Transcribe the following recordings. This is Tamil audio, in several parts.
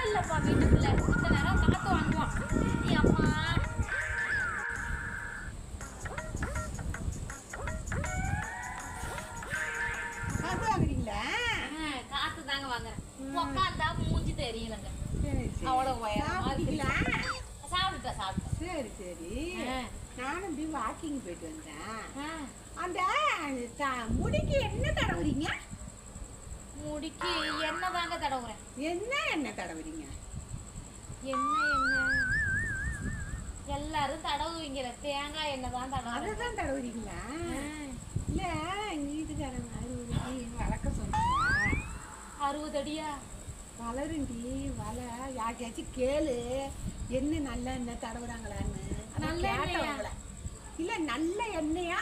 இல்லப்பா வீட்டுக்குள்ள இந்த நேரம் காத்து வாங்குவான். அம்மா காத்து வாங்குறீங்களா? காத்து தாங்க வாங்குறேன். உட்காந்தா மூஞ்சி தெரியலங்க. அவ்வளவு சாப்பிட்டேன். சரி சரி. நானும் இப்படி வாக்கிங் போயிட்டு வந்தேன். அந்த முடிக்கு என்ன தடவுறீங்க? முடிக்கு எண்ணெய் தாங்க தடவுறேன். என்ன தடவுறீங்க? எண்ணெய் எல்லாரும் தடவுவீங்க. தேங்காய் எண்ணெய் தான் அதான் தடவுறீங்களா? இல்ல வீட்டுக்காரங்க 60 அடி வளர்க்க சொன்னாங்க. 60 அடியா? வளருண்டி வள. யாருக்காச்சும் கேளு என்ன நல்ல எண்ணெய் தடவுறாங்களான்னு. இல்ல நல்ல எண்ணெயா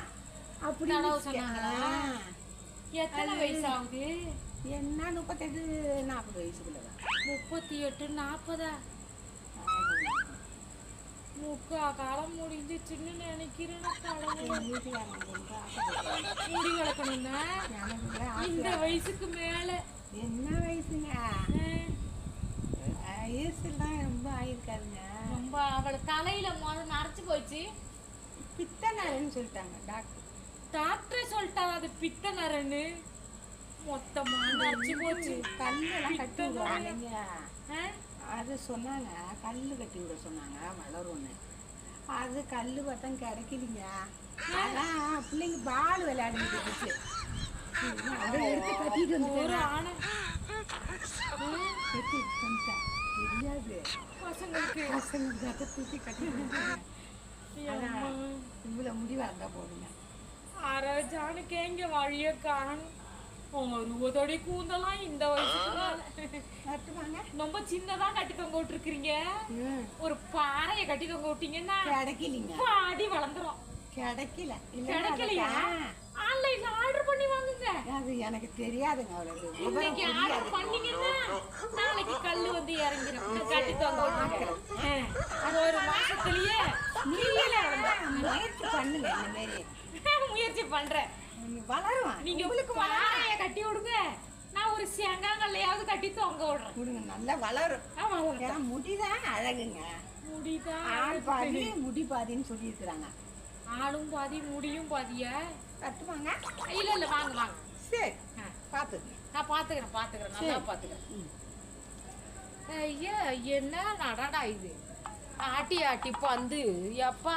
அப்படி சொன்னாங்களா? எத்தனை வயசு ஆகுது? என்ன 38 40 வயசுக்குள்ளதான். 38 40? முக்கா காலம் முடிஞ்சிச்சுன்னு நினைக்கிறேன். முடி வளர்க்கணும்னா இந்த வயசுக்கு மேல. என்ன வயசுங்க? வயசுலாம் ரொம்ப ஆயிருக்காருங்க. ரொம்ப அவளை தலையில நரைச்சு போச்சு. பித்த நரன்னு சொல்லிட்டாங்க டாக்டர். டாக்டரே சொல்லிட்டாங்க அது பித்த நரன்னு. மொத்தமா நரைச்சு போச்சு. கல்லெல்லாம் கட்டி விடுவாங்க. அது சொன்னாங்க கல்லு கட்டி விட சொன்னாங்க வளரும்னு. அது கல்லு பார்த்தா கிடைக்கலிங்க. அதான் பிள்ளைங்க பால் விளையாடிட்டு இருந்துச்சு. அதை எடுத்து கட்டிட்டு வந்துட்டேன். தெரியாது பசங்களுக்கு தூக்கி கட்டிட்டு இவ்வளவு முடிவா இருந்தா போடுங்க. அரஜானுக்கு எங்க வழிய காணும். 60 அடி கூந்தலாம் இந்த வயசுக்கு ரொம்ப சின்னதா கட்டி தொங்க விட்டுருக்கீங்க. ஒரு பாறைய கட்டி தொங்க விட்டீங்கன்னா கிடைக்கலீங்க. பாதி வளர்ந்துரும். கிடைக்கலையா? ஆன்லைன்ல ஆர்டர் பண்ணி வாங்குங்க. அது எனக்கு தெரியாதுங்க. அவ்வளவு இன்னைக்கு ஆர்டர் பண்ணீங்கன்னா நாளைக்கு கல்லு வந்து இறங்கிடும். கட்டி தொங்க விட்டுருக்கேன். ஒரு மாசத்துலயே முயற்சி பண்ணுங்க. இந்த மாதிரி முயற்சி பண்றேன். வளருவான். நீங்க பாறைய கட்டி விடுங்க. நான் ஒரு செங்காங்கல்லையாவது கட்டி தொங்க விடுறேன். நல்லா வளரும். முடிதான் அழகுங்க. முடிதான் ஆள் பாதி முடி பாதின்னு சொல்லி இருக்கிறாங்க. ஆளும் பாதி முடியும் பாதியா கட்டுவாங்க? இல்ல வாங்க. சரி பாத்துக்கிறேன். நான் பாத்துக்கிறேன் நல்லா பாத்துக்கிறேன். ஐயா என்ன நடடா இது? ஆட்டி பந்து எப்பா